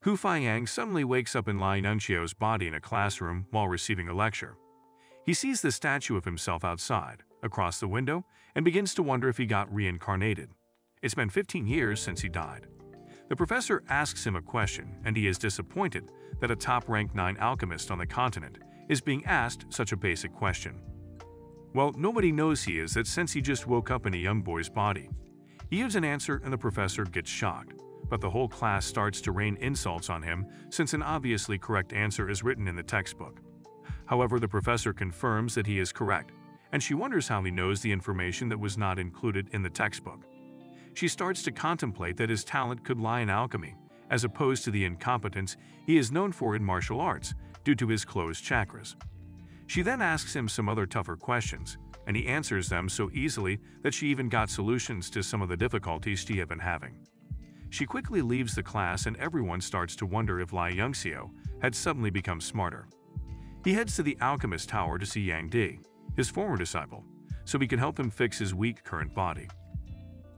Hu Feiyang suddenly wakes up in Lai Nunxio's body in a classroom while receiving a lecture. He sees the statue of himself outside, across the window, and begins to wonder if he got reincarnated. It's been 15 years since he died. The professor asks him a question, and he is disappointed that a top-ranked 9 alchemist on the continent is being asked such a basic question. Well, nobody knows he is that since he just woke up in a young boy's body. He gives an answer and the professor gets shocked, but the whole class starts to rain insults on him since an obviously correct answer is written in the textbook. However, the professor confirms that he is correct, and she wonders how he knows the information that was not included in the textbook. She starts to contemplate that his talent could lie in alchemy, as opposed to the incompetence he is known for in martial arts due to his closed chakras. She then asks him some other tougher questions, and he answers them so easily that she even got solutions to some of the difficulties she had been having. She quickly leaves the class and everyone starts to wonder if Lai Yongxiu had suddenly become smarter. He heads to the alchemist tower to see Yang Di, his former disciple, so he can help him fix his weak current body.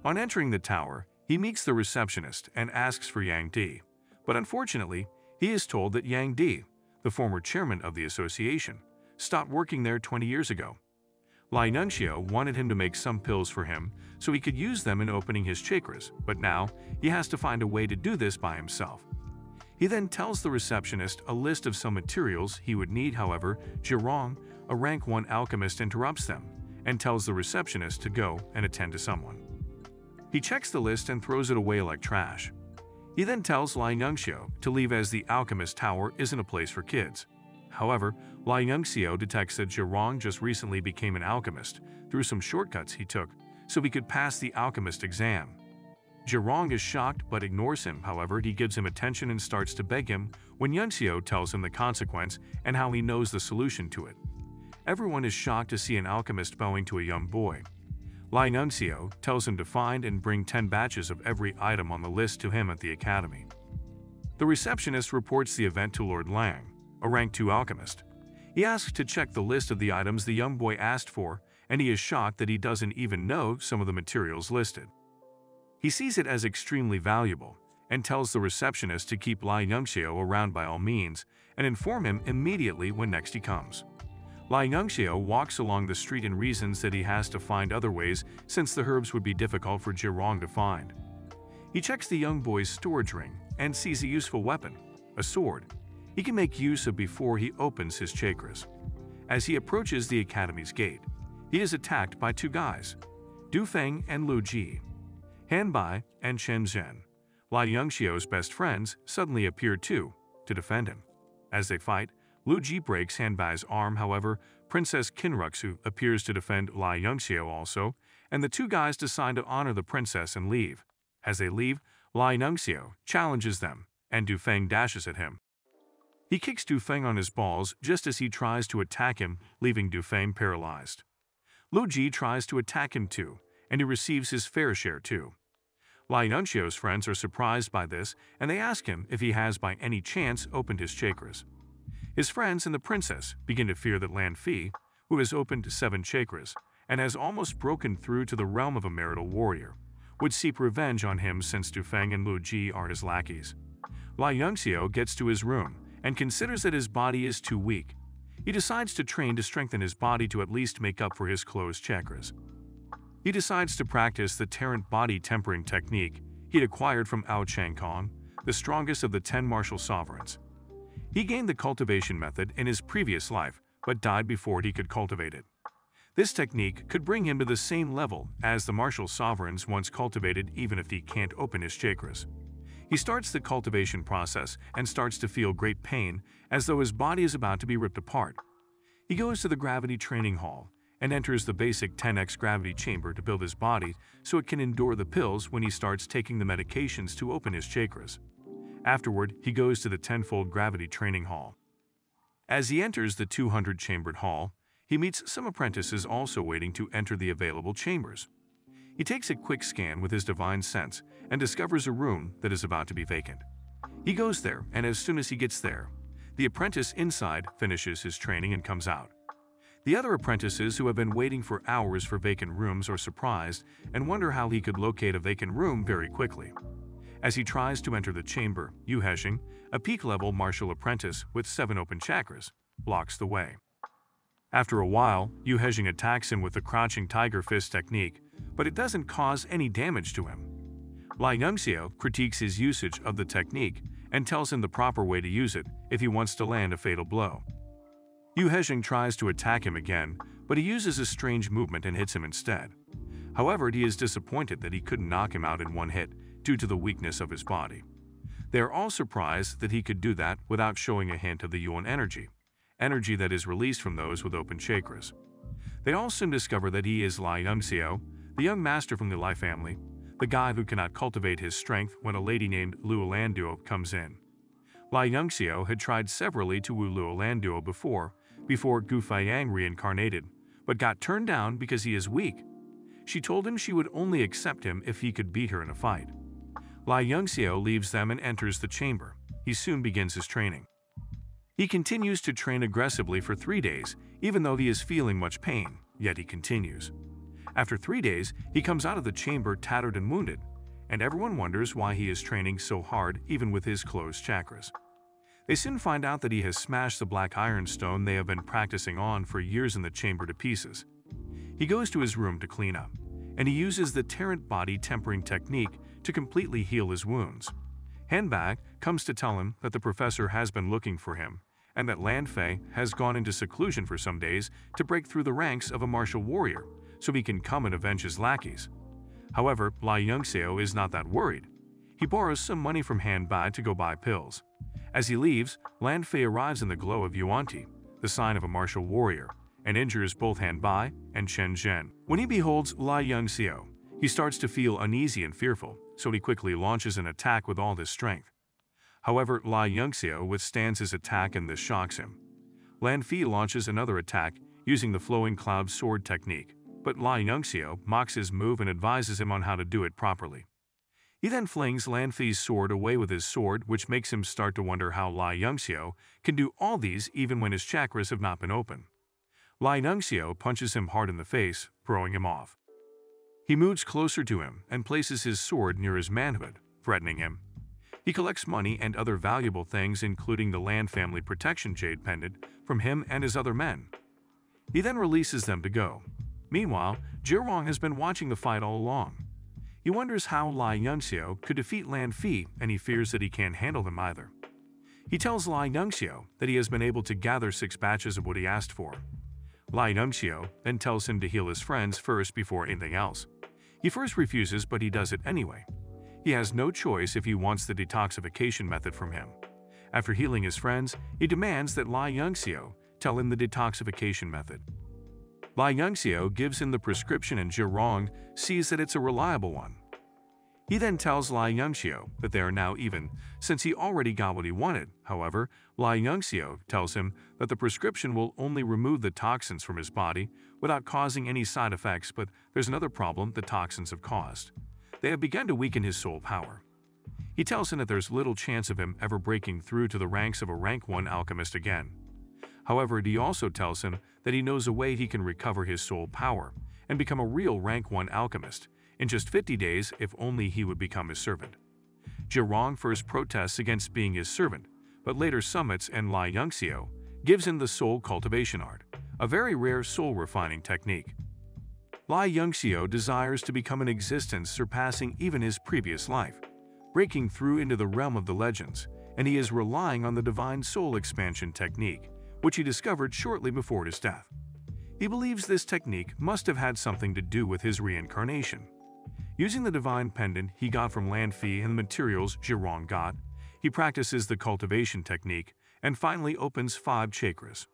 On entering the tower, he meets the receptionist and asks for Yang Di, but unfortunately, he is told that Yang Di, the former chairman of the association, stopped working there 20 years ago. Lai Nunxio wanted him to make some pills for him so he could use them in opening his chakras, but now he has to find a way to do this by himself. He then tells the receptionist a list of some materials he would need. However, Zhirong, a rank 1 alchemist, interrupts them and tells the receptionist to go and attend to someone. He checks the list and throws it away like trash. He then tells Lai Nunxio to leave as the alchemist tower isn't a place for kids. However, Lai Nunxio detects that Zhirong just recently became an alchemist through some shortcuts he took so he could pass the alchemist exam. Zhirong is shocked but ignores him. However, he gives him attention and starts to beg him when Nunxio tells him the consequence and how he knows the solution to it. Everyone is shocked to see an alchemist bowing to a young boy. Lai Nunxio tells him to find and bring 10 batches of every item on the list to him at the academy. The receptionist reports the event to Lord Lang, a rank 2 alchemist. He asks to check the list of the items the young boy asked for, and he is shocked that he doesn't even know some of the materials listed. He sees it as extremely valuable and tells the receptionist to keep Lai Nunxio around by all means and inform him immediately when next he comes. Lai Nunxio walks along the street and reasons that he has to find other ways since the herbs would be difficult for Zhirong to find. He checks the young boy's storage ring and sees a useful weapon, a sword, he can make use of before he opens his chakras. As he approaches the academy's gate, he is attacked by 2 guys, Du Feng and Lu Ji. Han Bai and Chen Zhen, Lai Yongxiu's best friends, suddenly appear too, to defend him. As they fight, Lu Ji breaks Han Bai's arm. However, Princess Qinruxu appears to defend Lai Yongxiu also, and the 2 guys decide to honor the princess and leave. As they leave, Lai Yongxiu challenges them, and Du Feng dashes at him. He kicks Du Feng on his balls just as he tries to attack him, leaving Du Feng paralyzed. Lu Ji tries to attack him too, and he receives his fair share too. Lai Nunxio's friends are surprised by this, and they ask him if he has by any chance opened his chakras. His friends and the princess begin to fear that Lan Fi, who has opened 7 chakras and has almost broken through to the realm of a marital warrior, would seek revenge on him since Du Feng and Lu Ji are his lackeys. Lai Yongxiu gets to his room and considers that his body is too weak. He decides to train to strengthen his body to at least make up for his closed chakras. He decides to practice the Tarrant body tempering technique he'd acquired from Ao Chang Kong, the strongest of the 10 martial sovereigns. He gained the cultivation method in his previous life, but died before he could cultivate it. This technique could bring him to the same level as the martial sovereigns once cultivated, even if he can't open his chakras. He starts the cultivation process and starts to feel great pain, as though his body is about to be ripped apart. He goes to the gravity training hall and enters the basic 10x gravity chamber to build his body so it can endure the pills when he starts taking the medications to open his chakras. Afterward, he goes to the 10-fold gravity training hall. As he enters the 200-chambered hall, he meets some apprentices also waiting to enter the available chambers. He takes a quick scan with his divine sense and discovers a room that is about to be vacant. He goes there, and as soon as he gets there, the apprentice inside finishes his training and comes out. The other apprentices who have been waiting for hours for vacant rooms are surprised and wonder how he could locate a vacant room very quickly. As he tries to enter the chamber, Yu Heshing, a peak-level martial apprentice with 7 open chakras, blocks the way. After a while, Yu Heshing attacks him with the crouching tiger fist technique, but it doesn't cause any damage to him. Lai Yongxiao critiques his usage of the technique and tells him the proper way to use it if he wants to land a fatal blow. Yu Heshing tries to attack him again, but he uses a strange movement and hits him instead. However, he is disappointed that he couldn't knock him out in one hit due to the weakness of his body. They are all surprised that he could do that without showing a hint of the Yuan energy that is released from those with open chakras. They all soon discover that he is Lai Yongxiao, the young master from the Lai family, the guy who cannot cultivate his strength when a lady named Luo Landuo comes in. Lai Yongxiao had tried severally to woo Luo Landuo before Gu Feiyang reincarnated, but got turned down because he is weak. She told him she would only accept him if he could beat her in a fight. Lai Yongxiao leaves them and enters the chamber. He soon begins his training. He continues to train aggressively for 3 days, even though he is feeling much pain, yet he continues. After 3 days, he comes out of the chamber tattered and wounded, and everyone wonders why he is training so hard even with his closed chakras. They soon find out that he has smashed the black iron stone they have been practicing on for years in the chamber to pieces. He goes to his room to clean up, and he uses the Tarrant body tempering technique to completely heal his wounds. Hanbag comes to tell him that the professor has been looking for him, and that Lan Fei has gone into seclusion for some days to break through the ranks of a martial warrior, so he can come and avenge his lackeys. However, Lai Yongxiao is not that worried. He borrows some money from Hanbag to go buy pills. As he leaves, Lan Fei arrives in the glow of Yuanti, the sign of a martial warrior, and injures both Hanbai and Chen Zhen. When he beholds Lai Yongxiao, he starts to feel uneasy and fearful, so he quickly launches an attack with all his strength. However, Lai Yongxiao withstands his attack and this shocks him. Lan Fei launches another attack using the flowing cloud sword technique, but Lai Yongxiao mocks his move and advises him on how to do it properly. He then flings Lan Fei's sword away with his sword, which makes him start to wonder how Lai Yongxiao can do all these even when his chakras have not been open. Lai Yongxiao punches him hard in the face, throwing him off. He moves closer to him and places his sword near his manhood, threatening him. He collects money and other valuable things, including the Lan family protection jade pendant, from him and his other men. He then releases them to go. Meanwhile, Jirong has been watching the fight all along. He wonders how Lai Yongxiao could defeat Lan Fei, and he fears that he can't handle them either. He tells Lai Yongxiao that he has been able to gather 6 batches of what he asked for. Lai Yongxiao then tells him to heal his friends first before anything else. He first refuses, but he does it anyway. He has no choice if he wants the detoxification method from him. After healing his friends, he demands that Lai Yongxiao tell him the detoxification method. Lai Yongxiao gives him the prescription and Jirong sees that it's a reliable one. He then tells Lai Yongxiao that they are now even, since he already got what he wanted. However, Lai Yongxiao tells him that the prescription will only remove the toxins from his body without causing any side effects, but there's another problem the toxins have caused. They have begun to weaken his soul power. He tells him that there's little chance of him ever breaking through to the ranks of a rank 1 alchemist again. However, he also tells him that he knows a way he can recover his soul power and become a real rank 1 alchemist in just 50 days if only he would become his servant. Jirong first protests against being his servant, but later summits and Lai Yongxiao gives him the soul cultivation art, a very rare soul refining technique. Lai Yongxiao desires to become an existence surpassing even his previous life, breaking through into the realm of the legends, and he is relying on the divine soul expansion technique, which he discovered shortly before his death. He believes this technique must have had something to do with his reincarnation. Using the divine pendant he got from Lan Fei and the materials Jirong got, he practices the cultivation technique and finally opens 5 chakras.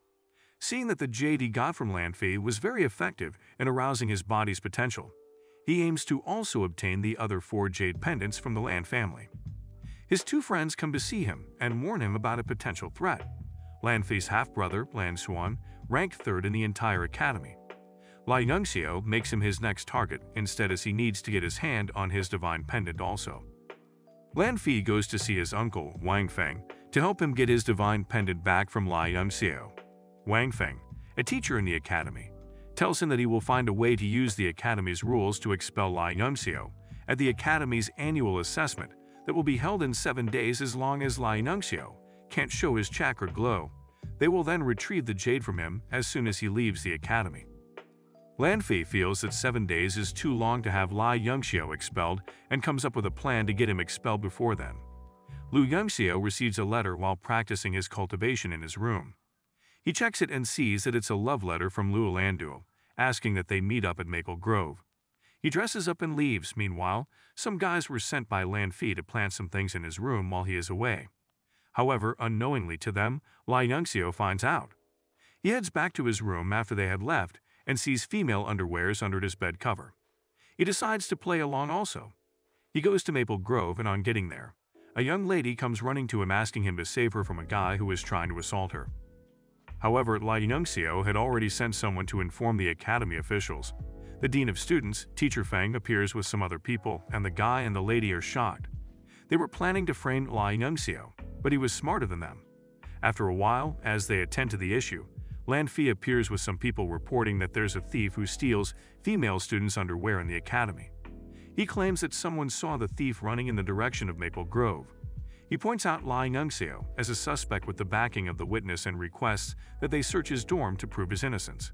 Seeing that the jade he got from Lan Fei was very effective in arousing his body's potential, he aims to also obtain the other 4 jade pendants from the Lan family. His 2 friends come to see him and warn him about a potential threat. Lan Fei's half-brother, Lan Xuan, ranked 3rd in the entire academy. Lai Yongxiao makes him his next target instead, as he needs to get his hand on his divine pendant also. Lan Fei goes to see his uncle, Wang Feng, to help him get his divine pendant back from Lai Yongxiao. Wang Feng, a teacher in the academy, tells him that he will find a way to use the academy's rules to expel Lai Yongxiao. At the academy's annual assessment, that will be held in 7 days as long as Lai Nunxio can't show his chakra glow. They will then retrieve the jade from him as soon as he leaves the academy. Lan Fei feels that 7 days is too long to have Lai Yongxiu expelled and comes up with a plan to get him expelled before then. Lu Yongxiu receives a letter while practicing his cultivation in his room. He checks it and sees that it's a love letter from Lu Landuo, asking that they meet up at Maple Grove. He dresses up and leaves. Meanwhile, some guys were sent by Lan Fei to plant some things in his room while he is away. However, unknowingly to them, Lai Nunxio finds out. He heads back to his room after they had left and sees female underwears under his bed cover. He decides to play along also. He goes to Maple Grove, and on getting there, a young lady comes running to him asking him to save her from a guy who is trying to assault her. However, Lai Nunxio had already sent someone to inform the academy officials. The dean of students, Teacher Feng, appears with some other people, and the guy and the lady are shocked. They were planning to frame Lai Nunxio, but he was smarter than them. After a while, as they attend to the issue, Lan Fei appears with some people reporting that there's a thief who steals female students' underwear in the academy. He claims that someone saw the thief running in the direction of Maple Grove. He points out Lai Nunxio as a suspect with the backing of the witness and requests that they search his dorm to prove his innocence.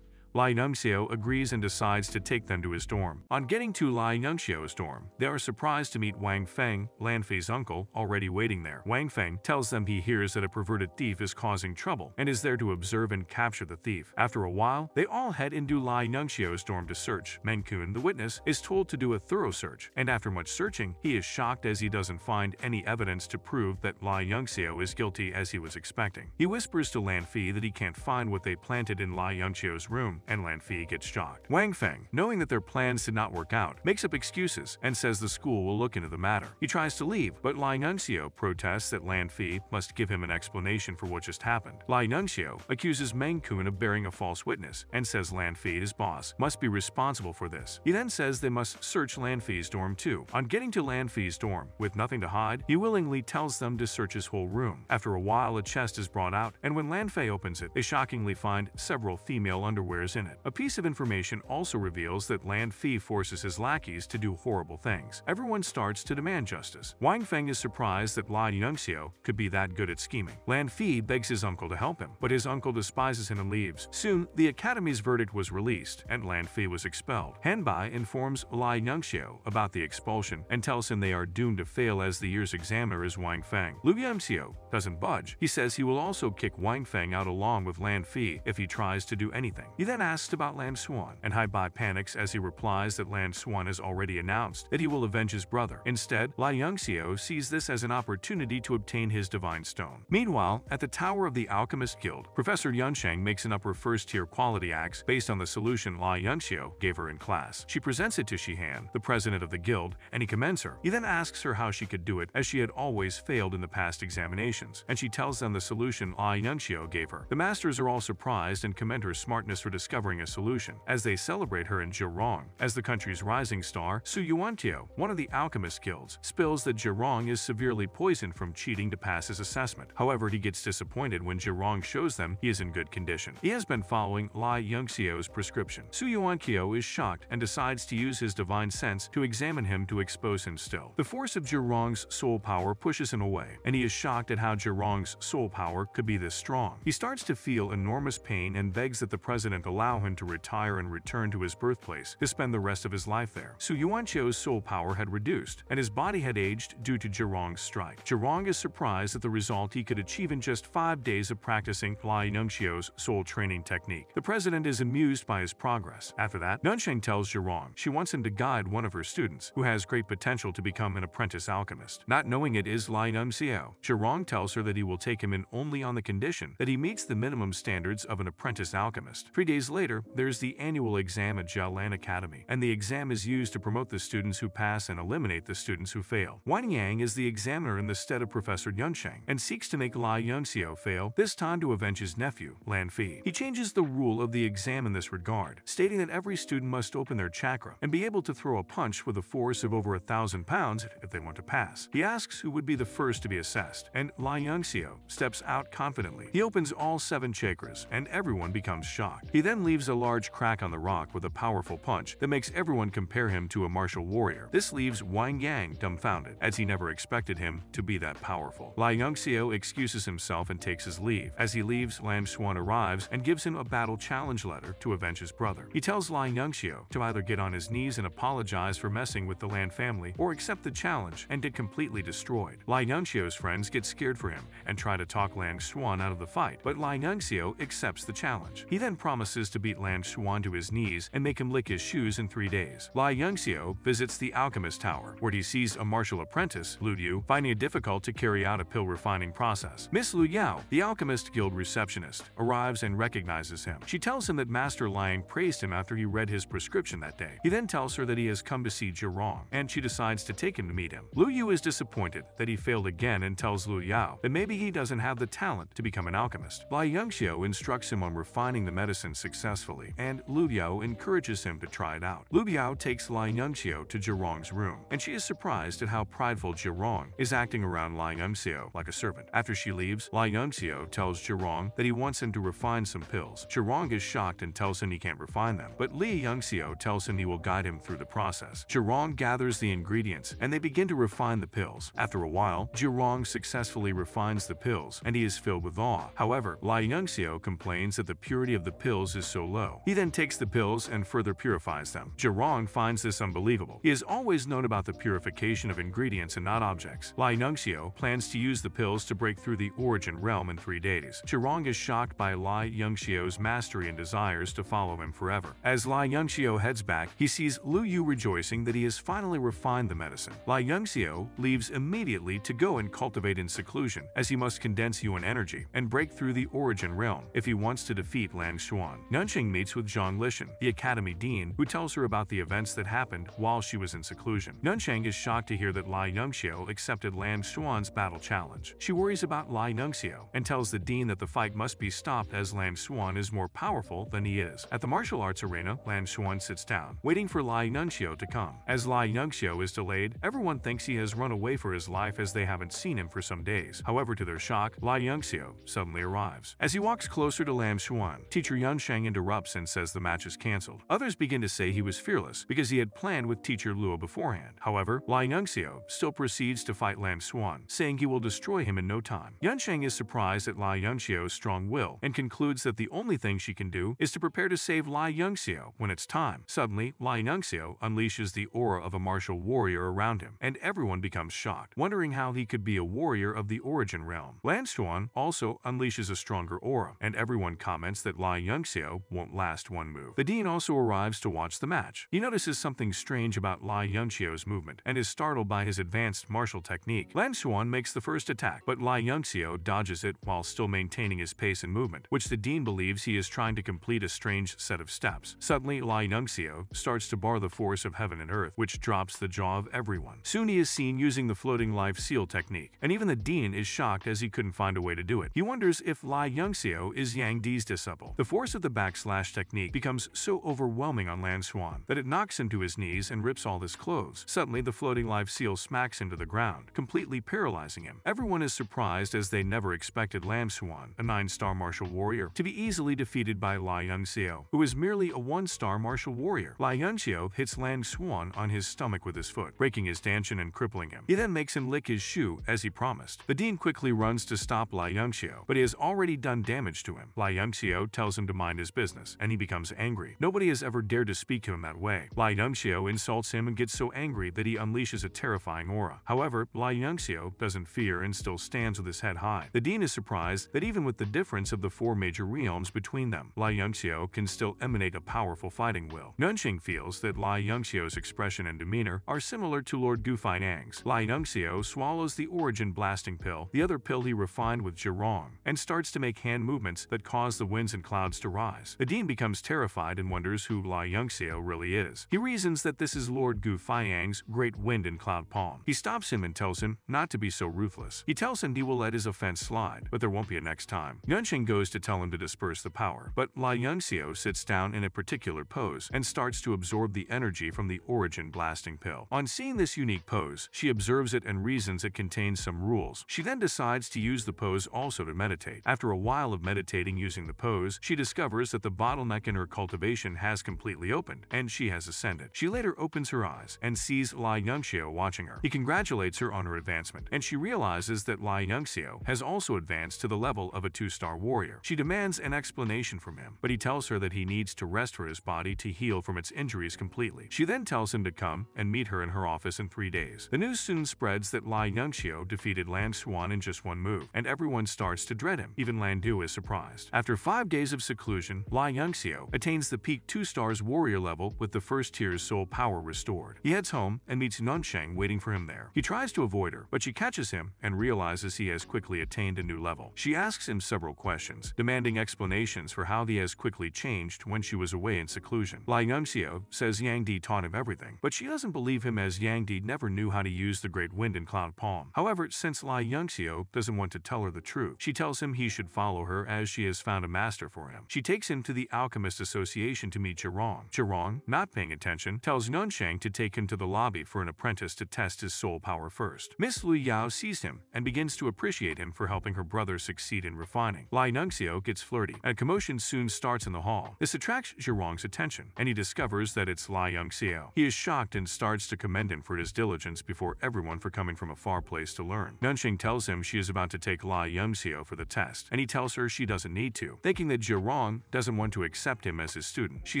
Lai Nunxio agrees and decides to take them to his dorm. On getting to Lai Nunxio's dorm, they are surprised to meet Wang Feng, Lan Fei's uncle, already waiting there. Wang Feng tells them he hears that a perverted thief is causing trouble and is there to observe and capture the thief. After a while, they all head into Lai Nunxio's dorm to search. Menkun, the witness, is told to do a thorough search, and after much searching, he is shocked as he doesn't find any evidence to prove that Lai Nunxio is guilty as he was expecting. He whispers to Lan Fei that he can't find what they planted in Lai Nunxio's room, and Lan Fei gets shocked. Wang Feng, knowing that their plans did not work out, makes up excuses and says the school will look into the matter. He tries to leave, but Lai Nunxio protests that Lan Fei must give him an explanation for what just happened. Lai Nunxio accuses Meng Kun of bearing a false witness and says Lan Fei, his boss, must be responsible for this. He then says they must search Lan Fei's dorm too. On getting to Lan Fei's dorm, with nothing to hide, he willingly tells them to search his whole room. After a while, a chest is brought out, and when Lan Fei opens it, they shockingly find several female underwears in it. A piece of information also reveals that Lan Fei forces his lackeys to do horrible things. Everyone starts to demand justice. Wang Feng is surprised that Lai Nunxio could be that good at scheming. Lan Fei begs his uncle to help him, but his uncle despises him and leaves. Soon, the academy's verdict was released, and Lan Fei was expelled. Hanbai informs Lai Nunxio about the expulsion and tells him they are doomed to fail as the year's examiner is Wang Feng. Lu Yongxiu doesn't budge. He says he will also kick Wang Feng out along with Lan Fei if he tries to do anything. He then asks about Lan Xuan, and Hanbai panics as he replies that Lan Xuan has already announced that he will avenge his brother. Instead, Lai Yongxiu sees this as an opportunity to obtain his divine stone. Meanwhile, at the Tower of the Alchemist Guild, Professor Yunsheng makes an upper first-tier quality axe based on the solution Lai Yongxiu gave her in class. She presents it to Shihan, the president of the guild, and he commends her. He then asks her how she could do it, as she had always failed in the past examinations, and she tells them the solution Lai Yongxiu gave her. The masters are all surprised and commend her smartness for discovering a solution, as they celebrate her in Zhirong. As the country's rising star, Su Yuantio, one of the alchemist guilds, spills that Zhirong is severely poisoned from cheating to pass his assessment. However, he gets disappointed when Zhirong shows them he is in good condition. He has been following Lai Yongxiu's prescription. Su Yuantio is shocked and decides to use his divine sense to examine him to expose him still. The force of Zhirong's soul power pushes him away, and he is shocked at how Zhirong's soul power could be this strong. He starts to feel enormous pain and begs that the president allow him to retire and return to his birthplace to spend the rest of his life there. Su Yuanchio's soul power had reduced, and his body had aged due to Zhirong's strike. Zhirong is surprised at the result he could achieve in just 5 days of practicing Lai Nunxio's soul training technique. The president is amused by his progress. After that, Nunsheng tells Zhirong she wants him to guide one of her students, who has great potential to become an apprentice alchemist. Not knowing it is Lai Nunxio, Zhirong tells her that he will take him in only on the condition that he meets the minimum standards of an apprentice alchemist. 3 days later, there's the annual exam at Jiaolan Academy, and the exam is used to promote the students who pass and eliminate the students who fail. Wan Yang is the examiner in the stead of Professor Yunsheng and seeks to make Lai Yongxiu fail, this time to avenge his nephew, Lan Fei. He changes the rule of the exam in this regard, stating that every student must open their chakra and be able to throw a punch with a force of over 1,000 pounds if they want to pass. He asks who would be the first to be assessed, and Lai Yongxiu steps out confidently. He opens all 7 chakras, and everyone becomes shocked. He then then leaves a large crack on the rock with a powerful punch that makes everyone compare him to a martial warrior. This leaves Wang Yang dumbfounded, as he never expected him to be that powerful. Lai Yongxiu excuses himself and takes his leave. As he leaves, Lan Xuan arrives and gives him a battle challenge letter to avenge his brother. He tells Lai Yongxiu to either get on his knees and apologize for messing with the Lan family or accept the challenge and get completely destroyed. Lai Yongxiu's friends get scared for him and try to talk Lan Xuan out of the fight, but Lai Yongxiu accepts the challenge. He then promises to beat Lan Xuan to his knees and make him lick his shoes in 3 days. Lai Yongxiu visits the Alchemist Tower, where he sees a martial apprentice, Lu Yu, finding it difficult to carry out a pill refining process. Miss Lu Yao, the Alchemist Guild receptionist, arrives and recognizes him. She tells him that Master Liang praised him after he read his prescription that day. He then tells her that he has come to see Zhirong, and she decides to take him to meet him. Lu Yu is disappointed that he failed again and tells Lu Yao that maybe he doesn't have the talent to become an alchemist. Lai Yongxiu instructs him on refining the medicine successfully, and Lu Yao encourages him to try it out. Lu Yao takes Lai Yongxiu to Zhirong's room, and she is surprised at how prideful Zhirong is acting around Lai Yongxiu like a servant. After she leaves, Lai Yongxiu tells Zhirong that he wants him to refine some pills. Zhirong is shocked and tells him he can't refine them, but Li Yongxiu tells him he will guide him through the process. Zhirong gathers the ingredients, and they begin to refine the pills. After a while, Zhirong successfully refines the pills, and he is filled with awe. However, Lai Yongxiu complains that the purity of the pills is so low. He then takes the pills and further purifies them. Zhirong finds this unbelievable. He has always known about the purification of ingredients and not objects. Lai Yongxiu plans to use the pills to break through the origin realm in 3 days. Zhirong is shocked by Lai Yongxiu's mastery and desires to follow him forever. As Lai Yongxiu heads back, he sees Lu Yu rejoicing that he has finally refined the medicine. Lai Yongxiu leaves immediately to go and cultivate in seclusion, as he must condense yuan energy and break through the origin realm if he wants to defeat Lan Xuan. Nunxing meets with Zhang Lishan, the academy dean, who tells her about the events that happened while she was in seclusion. Nunxing is shocked to hear that Lai Yongxiu accepted Lan Xuan's battle challenge. She worries about Lai Yongxiu and tells the dean that the fight must be stopped as Lan Xuan is more powerful than he is. At the martial arts arena, Lan Xuan sits down, waiting for Lai Yongxiu to come. As Lai Yongxiu is delayed, everyone thinks he has run away for his life as they haven't seen him for some days. However, to their shock, Lai Yongxiu suddenly arrives. As he walks closer to Lan Xuan, teacher Yunsheng interrupts and says the match is cancelled. Others begin to say he was fearless because he had planned with teacher Luo beforehand. However, Lai Yongxiu still proceeds to fight Lan Xuan, saying he will destroy him in no time. Yunsheng is surprised at Lai Yongxiu's strong will and concludes that the only thing she can do is to prepare to save Lai Yongxiu when it's time. Suddenly, Lai Yongxiu unleashes the aura of a martial warrior around him, and everyone becomes shocked, wondering how he could be a warrior of the origin realm. Lan Xuan also unleashes a stronger aura, and everyone comments that Lai Yongxiu won't last one move. The dean also arrives to watch the match. He notices something strange about Lai Yongxiu's movement and is startled by his advanced martial technique. Lan Xuan makes the first attack, but Lai Yongxiu dodges it while still maintaining his pace and movement, which the dean believes he is trying to complete a strange set of steps. Suddenly, Lai Yongxiu starts to bar the force of heaven and earth, which drops the jaw of everyone. Soon he is seen using the floating life seal technique, and even the dean is shocked as he couldn't find a way to do it. He wonders if Lai Yongxiu is Yang Di's disciple. The force of the backslash technique becomes so overwhelming on Lan Xuan that it knocks him to his knees and rips all his clothes. Suddenly, the floating life seal smacks him to the ground, completely paralyzing him. Everyone is surprised as they never expected Lan Xuan, a 9-star martial warrior, to be easily defeated by Lai Yongxiu, who is merely a 1-star martial warrior. Lai Yongxiu hits Lan Xuan on his stomach with his foot, breaking his dantian and crippling him. He then makes him lick his shoe as he promised. The dean quickly runs to stop Lai Yongxiu, but he has already done damage to him. Lai Yongxiu tells him to mind his business, and he becomes angry. Nobody has ever dared to speak to him that way. Lai Yongxiu insults him and gets so angry that he unleashes a terrifying aura. However, Lai Yongxiu doesn't fear and still stands with his head high. The dean is surprised that even with the difference of the 4 major realms between them, Lai Yongxiu can still emanate a powerful fighting will. Nunxing feels that Lai Yongxiu's expression and demeanor are similar to Lord Gu Fainang's. Lai Yongxiu swallows the origin blasting pill, the other pill he refined with Zhirong, and starts to make hand movements that cause the winds and clouds to rise. The dean becomes terrified and wonders who Lai Yongxiu really is. He reasons that this is Lord Gu Faiyang's great wind and cloud palm. He stops him and tells him not to be so ruthless. He tells him he will let his offense slide, but there won't be a next time. Yunxing goes to tell him to disperse the power, but Lai Yongxiu sits down in a particular pose and starts to absorb the energy from the origin blasting pill. On seeing this unique pose, she observes it and reasons it contains some rules. She then decides to use the pose also to meditate. After a while of meditating using the pose, she discovers discovers that the bottleneck in her cultivation has completely opened, and she has ascended. She later opens her eyes and sees Lai Yongxiao watching her. He congratulates her on her advancement, and she realizes that Lai Yongxiao has also advanced to the level of a 2-star warrior. She demands an explanation from him, but he tells her that he needs to rest for his body to heal from its injuries completely. She then tells him to come and meet her in her office in 3 days. The news soon spreads that Lai Yongxiao defeated Lan Xuan in just one move, and everyone starts to dread him. Even Lan Du is surprised. After 5 days of seclusion, Lai Yongxiao attains the peak 2 stars warrior level with the first tier's soul power restored. He heads home and meets Nunsheng waiting for him there. He tries to avoid her, but she catches him and realizes he has quickly attained a new level. She asks him several questions, demanding explanations for how he has quickly changed when she was away in seclusion. Lai Yongxiao says Yang Di taught him everything, but she doesn't believe him as Yang Di never knew how to use the Great Wind and Cloud Palm. However, since Lai Yongxiao doesn't want to tell her the truth, she tells him he should follow her as she has found a master for him. She takes him to the Alchemist Association to meet Zhirong. Zhirong, not paying attention, tells Nunsheng to take him to the lobby for an apprentice to test his soul power first. Miss Lu Yao sees him and begins to appreciate him for helping her brother succeed in refining. Lai Yongxiao gets flirty, and a commotion soon starts in the hall. This attracts Zhirong's attention, and he discovers that it's Lai Yongxiao. He is shocked and starts to commend him for his diligence before everyone for coming from a far place to learn. Nunsheng tells him she is about to take Lai Yongxiao for the test, and he tells her she doesn't need to. Thinking that Zhirong doesn't want to accept him as his student, she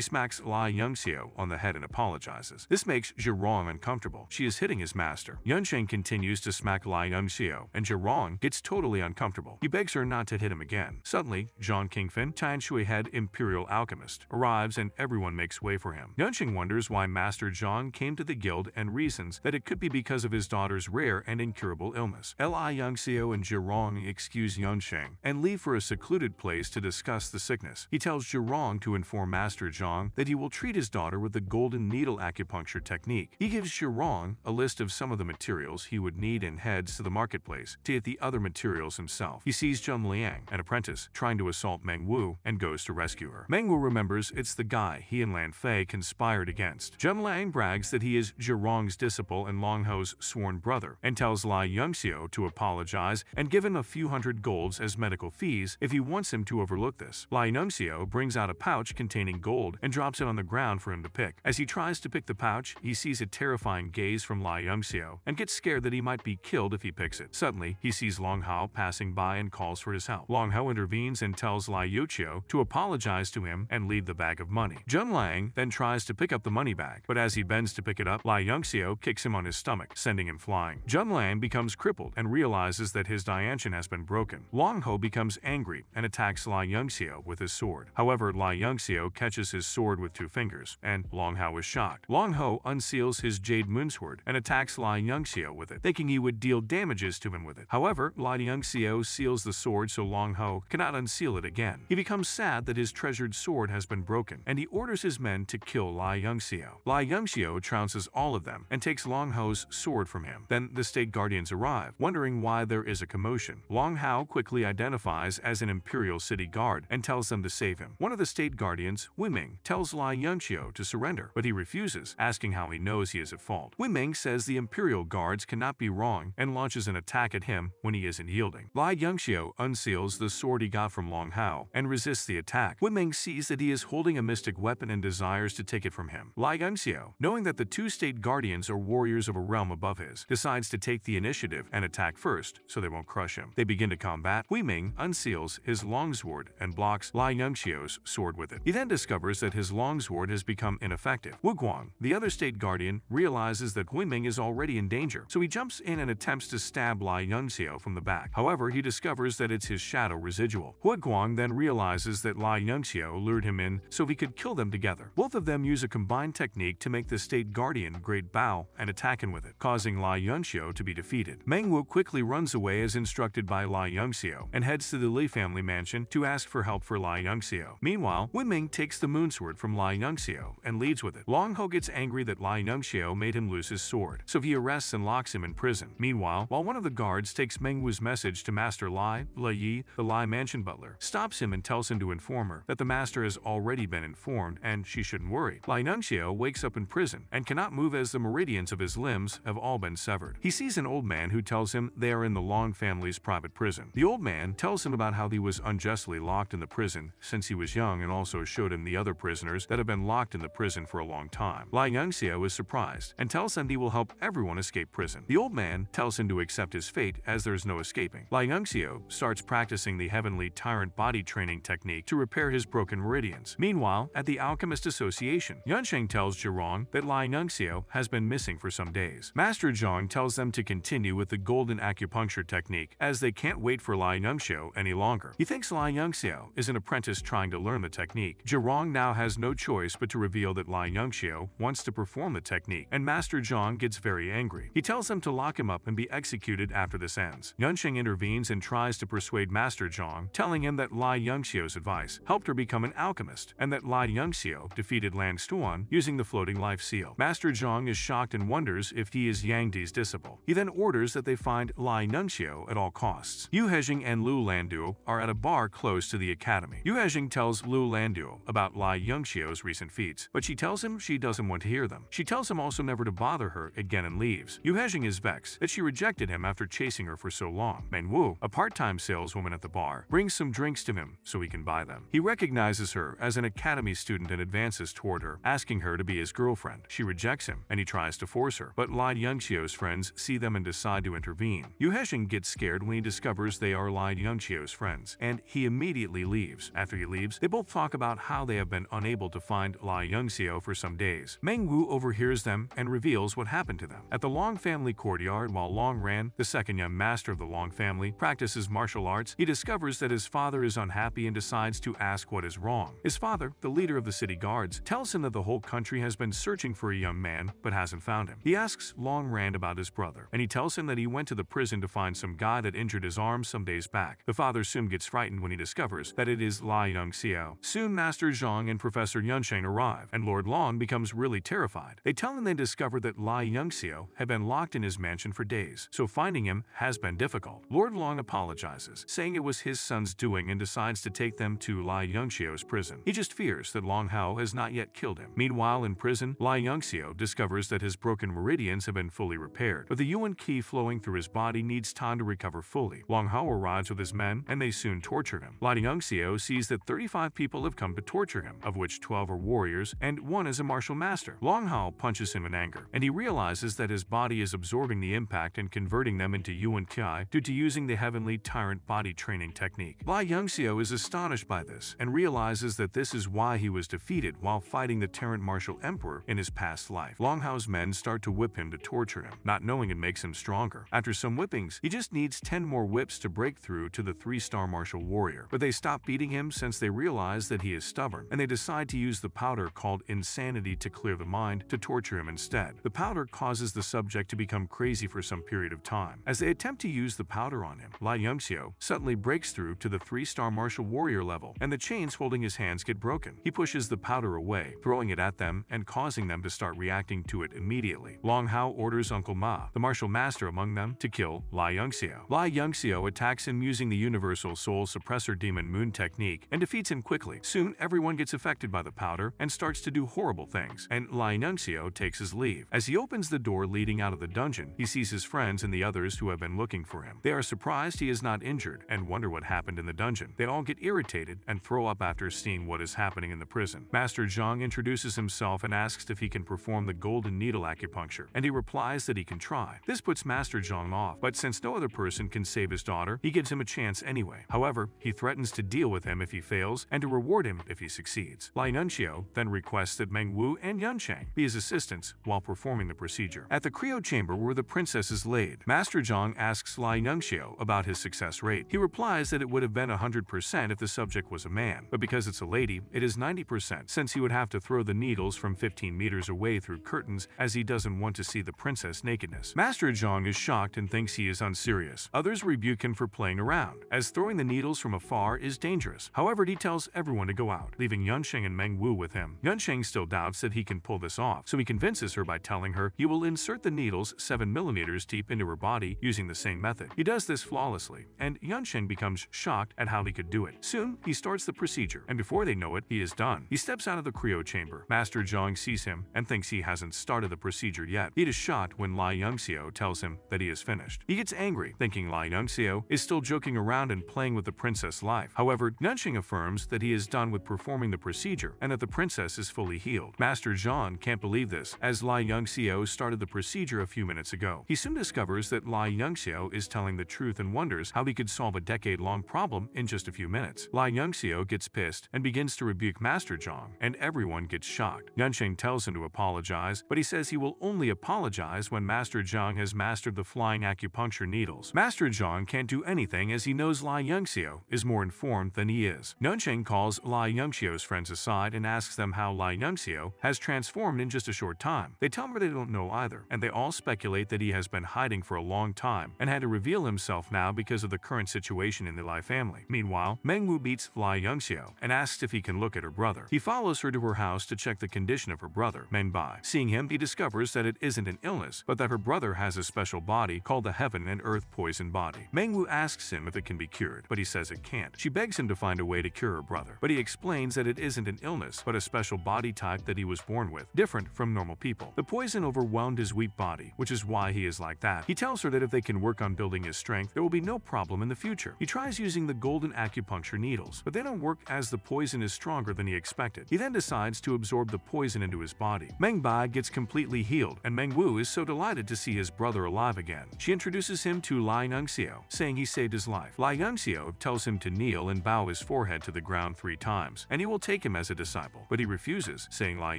smacks Lai Yongxiao on the head and apologizes. This makes Zhirong uncomfortable. She is hitting his master. Nunsheng continues to smack Lai Yongxiao, and Zhirong gets totally uncomfortable. He begs her not to hit him again. Suddenly, Zhang Qingfen, Tan Shui head Imperial Alchemist, arrives and everyone makes way for him. Nunsheng wonders why Master Zhang came to the guild and reasons that it could be because of his daughter's rare and incurable illness. Lai Yongxiao and Zhirong excuse Nunsheng and leave for a secluded place to discuss the sickness. He tells Zhirong to inform Master Zhang that he will treat his daughter with the golden needle acupuncture technique. He gives Zhirong a list of some of the materials he would need and heads to the marketplace to get the other materials himself. He sees Zheng Liang, an apprentice, trying to assault Meng Wu and goes to rescue her. Meng Wu remembers it's the guy he and Lan Fei conspired against. Zheng Liang brags that he is Zhirong's disciple and Long Ho's sworn brother and tells Lai Yongxiao to apologize and give him a few hundred golds as medical fees if he wants him to overlook this. Lai Yongxiao brings out a pouch containing gold and drops it on the ground for him to pick. As he tries to pick the pouch, he sees a terrifying gaze from Lai Yongxiao and gets scared that he might be killed if he picks it. Suddenly, he sees Long Hao passing by and calls for his help. Long Hao intervenes and tells Lai Yongxiao to apologize to him and leave the bag of money. Zheng Liang then tries to pick up the money bag, but as he bends to pick it up, Lai Yongxiao kicks him on his stomach, sending him flying. Zheng Liang becomes crippled and realizes that his Diantian has been broken. Long Hao becomes angry and attacks Lai Yongxiao with his sword. However, Lai Yongxiao catches his sword with 2 fingers, and Long Hao is shocked. Long Hao unseals his jade moonsword and attacks Lai Yongxiao with it, thinking he would deal damages to him with it. However, Lai Yongxiao seals the sword so Long Hao cannot unseal it again. He becomes sad that his treasured sword has been broken, and he orders his men to kill Lai Yongxiao. Lai Yongxiao trounces all of them and takes Long Hao's sword from him. Then the state guardians arrive, wondering why there is a commotion. Long Hao quickly identifies as an Imperial city guard and tells them to save him. One of the state guardians, Wiming, tells Lai Yongxiao to surrender, but he refuses, asking how he knows he is at fault. Wiming says the Imperial guards cannot be wrong and launches an attack at him when he isn't yielding. Lai Yongxiao unseals the sword he got from Long Hao and resists the attack. Wiming sees that he is holding a mystic weapon and desires to take it from him. Lai Yongxiao, knowing that the 2 state guardians are warriors of a realm above his, decides to take the initiative and attack first so they won't crush him. They begin to combat. Wiming unseals his longsword and blocks Lai Yongxiao's sword with it. He then discovers that his longsword has become ineffective. Wu Guang, the other state guardian, realizes that Wiming is already in danger, so he jumps in and attempts to stab Lai Yongxiao from the back. However, he discovers that it's his shadow residual. Wu Guang then realizes that Lai Yongxiao lured him in so he could kill them together. Both of them use a combined technique to make the state guardian Great Bow and attack him with it, causing Lai Yongxiao to be defeated. Meng Wu quickly runs away as instructed by Lai Yongxiao and heads to the Li family mansion to ask for help for Lai Yongxiao. Meanwhile, Wiming takes the moonsword from Lai Yongxiao and leads with it. Long Hao gets angry that Lai Yongxiao made him lose his sword, so he arrests and locks him in prison. Meanwhile, while one of the guards takes Meng Wu's message to Master Lai, Yi, the Lai mansion butler, stops him and tells him to inform her that the master has already been informed and she shouldn't worry. Lai Yongxiao wakes up in prison and cannot move as the meridians of his limbs have all been severed. He sees an old man who tells him they are in the Long family's private prison. The old man tells him about how he was unjustly locked in the prison since he was young and also showed him the other prisoners that have been locked in the prison for a long time. Lai Youngxiao is surprised and tells them he will help everyone escape prison. The old man tells him to accept his fate as there is no escaping. Lai Youngxiao starts practicing the heavenly tyrant body training technique to repair his broken meridians. Meanwhile, at the Alchemist Association, Yunsheng tells Zhirong that Lai Youngxiao has been missing for some days. Master Zhang tells them to continue with the golden acupuncture technique as they can't wait for Lai Youngxiao any longer. He thinks Lai Youngxiao is an apprentice trying to learn the technique. Zhirong now has no choice but to reveal that Lai Youngxiao wants to perform the technique, and Master Zhang gets very angry. He tells them to lock him up and be executed after this ends. Yunsheng intervenes and tries to persuade Master Zhang, telling him that Lai Youngxiao's advice helped her become an alchemist, and that Lai Youngxiao defeated Lan Stuan using the floating life seal. Master Zhang is shocked and wonders if he is Yang Di's disciple. He then orders that they find Lai Youngxiao at all costs. Yu Hejing and Lu Landuo are at a bar close to the academy. Yu Hejing tells Lu Landuo about Lai Youngxiao's recent feats, but she tells him she doesn't want to hear them. She tells him also never to bother her again and leaves. Yu Hejing is vexed that she rejected him after chasing her for so long. Manhua, a part-time saleswoman at the bar, brings some drinks to him so he can buy them. He recognizes her as an academy student and advances toward her, asking her to be his girlfriend. She rejects him, and he tries to force her, but Lai Youngxiao's friends see them and decide to intervene. Yu Hejing gets scared when he discovers they are Lai Youngxiao's friends, and he immediately leaves. After he leaves, they both talk about how they have been unable to find Lai Youngxiao for some days. Meng Wu overhears them and reveals what happened to them. At the Long family courtyard, while Long Ran, the second young master of the Long family, practices martial arts, he discovers that his father is unhappy and decides to ask what is wrong. His father, the leader of the city guards, tells him that the whole country has been searching for a young man but hasn't found him. He asks Long Ran about his brother, and he tells him that he went to the prison to find some guy that injured his arm some days back. The father soon gets frightened when he discovers that it is Lai Youngxiao. Soon Master Zhang and Professor Yunsheng arrive, and Lord Long becomes really terrified. They tell him they discovered that Lai Youngxiao had been locked in his mansion for days, so finding him has been difficult. Lord Long apologizes, saying it was his son's doing, and decides to take them to Lai Youngxiao's prison. He just fears that Long Hao has not yet killed him. Meanwhile, in prison, Lai Youngxiao discovers that his broken meridians have been fully repaired, but the Yuan Qi flowing through his body needs time to recover fully. Long Hao arrives with his men, and they soon torture him. Lai Youngxiao sees that 35 people have come to torture him, of which 12 are warriors, and 1 is a martial master. Long Hao punches him in anger, and he realizes that his body is absorbing the impact and converting them into Yuan Qi due to using the heavenly tyrant body training technique. Lai Youngxiao is astonished by this, and realizes that this is why he was defeated while fighting the Terrant Martial Emperor in his past life. Long Hao's men start to whip him to torture him. Not knowing it makes him stronger. After some whippings, he just needs 10 more whips to break through to the 3-star martial warrior. But they stop beating him since they realize that he is stubborn, and they decide to use the powder called Insanity to clear the mind to torture him instead. The powder causes the subject to become crazy for some period of time. As they attempt to use the powder on him, Lai Youngxiao suddenly breaks through to the 3-star martial warrior level, and the chains holding his hands get broken. He pushes the powder away, throwing it at them and causing them to start reacting to it immediately. Long Hao orders Uncle Ma, the martial master among them, to kill Lai Youngxiao. Lai Youngxiao attacks him using the Universal Soul Suppressor Demon Moon technique and defeats him quickly. Soon, everyone gets affected by the powder and starts to do horrible things, and Lai Youngxiao takes his leave. As he opens the door leading out of the dungeon, he sees his friends and the others who have been looking for him. They are surprised he is not injured and wonder what happened in the dungeon. They all get irritated and throw up after seeing what is happening in the prison. Master Zhang introduces himself and asks if he can perform the golden needle acupuncture, and he replies that he can try. This puts Master Zhang off, but since no other person can save his daughter, he gives him a chance anyway. However, he threatens to deal with him if he fails and to reward him if he succeeds. Lai Youngxiao then requests that Meng Wu and Yunsheng be his assistants while performing the procedure. At the cryo chamber where the princess is laid, Master Zhang asks Lai Youngxiao about his success rate. He replies that it would have been 100% if the subject was a man, but because it's a lady, it is 90% since he would have to throw the needles from 15 meters away through curtains as he doesn't want to see the princess' nakedness. Master Zhang is shocked and thinks he is unserious. Others rebuke him for playing around, as throwing the needles from afar is dangerous. However, he tells everyone to go out, leaving Yunsheng and Meng Wu with him. Yunsheng still doubts that he can pull this off, so he convinces her by telling her he will insert the needles 7 millimeters deep into her body using the same method. He does this flawlessly, and Yunsheng becomes shocked at how he could do it. Soon, he starts the procedure, and before they know it, he is done. He steps out of the cryo chamber. Master Zhang sees him and thinks he hasn't started the procedure yet. He is shocked when Lai Youngxiao tells him that he is finished. He gets angry, thinking Lai Youngxiao is still joking around and playing with the princess' life. However, Yunsheng affirms that he is done with performing the procedure and that the princess is fully healed. Master Zhang can't believe this, as Lai Yongxiao started the procedure a few minutes ago. He soon discovers that Lai Yongxiao is telling the truth and wonders how he could solve a decade-long problem in just a few minutes. Lai Yongxiao gets pissed and begins to rebuke Master Zhang, and everyone gets shocked. Yunsheng tells him to apologize, but he says he will only apologize when Master Zhang has mastered the flying acupuncture needles. Master Zhang can't do anything as he knows Lai Yongxiao is more informed than he is. Yunsheng calls Lai Yongxiao's friends aside and asks them how Lai Yongxiao has transformed in just a short time. They tell her they don't know either, and they all speculate that he has been hiding for a long time and had to reveal himself now because of the current situation in the Lai family. Meanwhile, Manhwa meets Lai Yongxiao and asks if he can look at her brother. He follows her to her house to check the condition of her brother, Mengbai. Seeing him, he discovers that it isn't an illness, but that her brother has a special body called the Heaven and Earth Poison Body. Manhwa asks him if it can be cured, but he says it can't. She begs him to find a way to cure her brother, but he explains that it isn't an illness, but a special body type that he was born with, different from normal people. The poison overwhelmed his weak body, which is why he is like that. He tells her that if they can work on building his strength, there will be no problem in the future. He tries using the golden acupuncture needles, but they don't work as the poison is stronger than he expected. He then decides to absorb the poison into his body. Mengbai gets completely healed, and Mengwu is so delighted to see his brother alive again. She introduces him to Lai Yongxiao, saying he saved his life. Lai Yongxiao tells him to kneel and bow his forehead to the ground 3 times, and he will take him as a disciple, but he refuses, saying Lai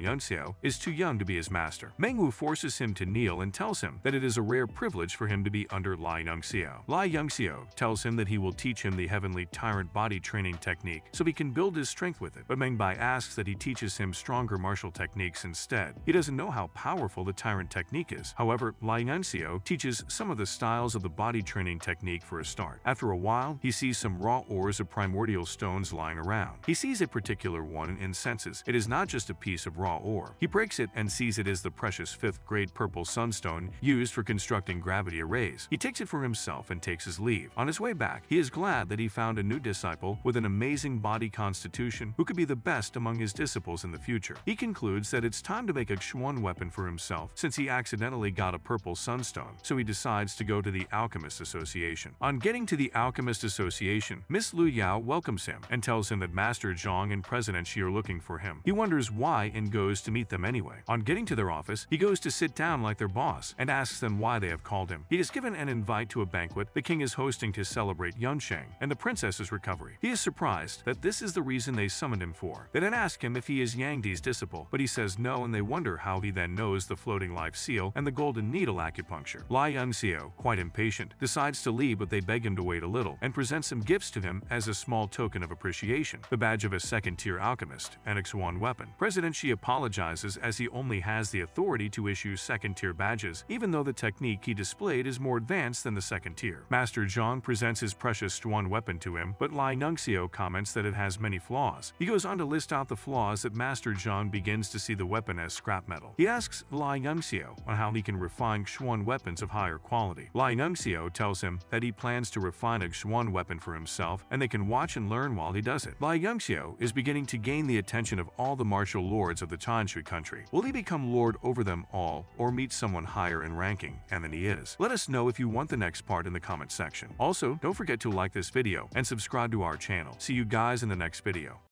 Yongxiao is too young to be his master. Mengwu forces him to kneel and tells him that it is a rare privilege for him to be under Lai Yongxiao. Lai Yongxiao tells him that he will teach him the heavenly tyrant body training technique so he can build his strength with it, but Mengbai asks that he teaches him stronger martial techniques instead. He doesn't know how powerful the tyrant technique is. However, Lai Yongxiao teaches some of the styles of the body training technique for a start. After a while, he sees some raw ores of primordial stones lying around. He sees a particular one and senses it is not just a piece of raw ore. He breaks it and sees it is the precious 5th-grade purple sunstone used for constructing gravity arrays. He takes it for himself and takes his leave. On his way back, he is glad that he found a new disciple with an amazing body constitution who could be the best among his disciples in the future. He concludes that it's time to make a Xuan weapon for himself since he accidentally got a purple sunstone, so he decides to go to the Alchemist Association. On getting to the Alchemist Association, Miss Lu Yao welcomes him and tells him that Master Zhang and President Xi are looking for him. He wonders why and goes to meet them anyway. On getting to their office, he goes to sit down like their boss and asks them why they have called him. He is given an invite to a banquet the king is hosting to celebrate Yunsheng and the princess's recovery. He is surprised that this is the reason they summoned him for. They then ask him if he is Yang Di's disciple, but he says no, and they wonder how he then knows the floating life seal and the golden needle acupuncture. Lai Yongxiao, quite impatient, decides to leave, but they beg him to wait a little and present some gifts to him as a small token of appreciation: the badge of a second-tier alchemist and a Xuan weapon. President Xi apologizes as he only has the authority to issue second-tier badges, even though the technique he displayed is more advanced than the second tier. Master Zhang presents his precious Xuan weapon to him, but Lai Yongxiao comments that it has many flaws. He goes on to list out the flaws that Master Zhang begins to see the weapon as scrap metal. He asks Lai Yongxiao on how he can refine Xuan weapons of higher quality. Lai Yongxiao tells him that he plans to refine a Xuan weapon for himself, and they can watch and learn while he does it. Lai Yongxiao is beginning to gain the attention of all the martial lords of the Tanshui country. Will he become lord over them all, or meet someone higher in ranking and than he is? Let us know if you want the next part in the comment section. Also, don't forget to like this video and subscribe to our channel. See you guys in the next video.